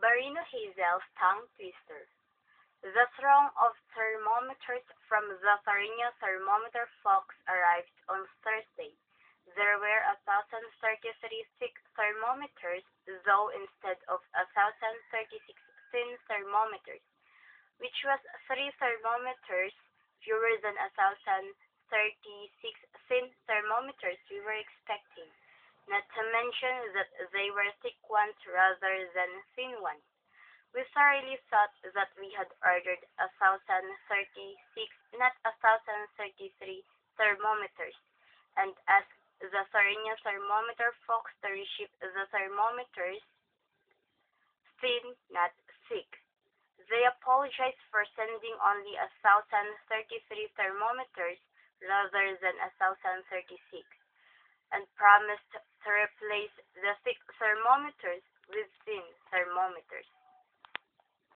Barino Hazel's tongue twister. The throng of thermometers from the Tharinia thermometer folks arrived on Thursday. There were 1,033 thick thermometers, though instead of 1,036 thin thermometers, which was 3 thermometers fewer than 1,036 thin thermometers we were expecting, not to mention that they were thick ones rather than thin ones. We thoroughly thought that we had ordered 1,036, not 1,033 thermometers, and asked the Tharinia thermometer folks to reship the thermometers thin, not thick. They apologized for sending only 1,033 thermometers rather than 1,036, and promised to replace the thick thermometers with thin thermometers.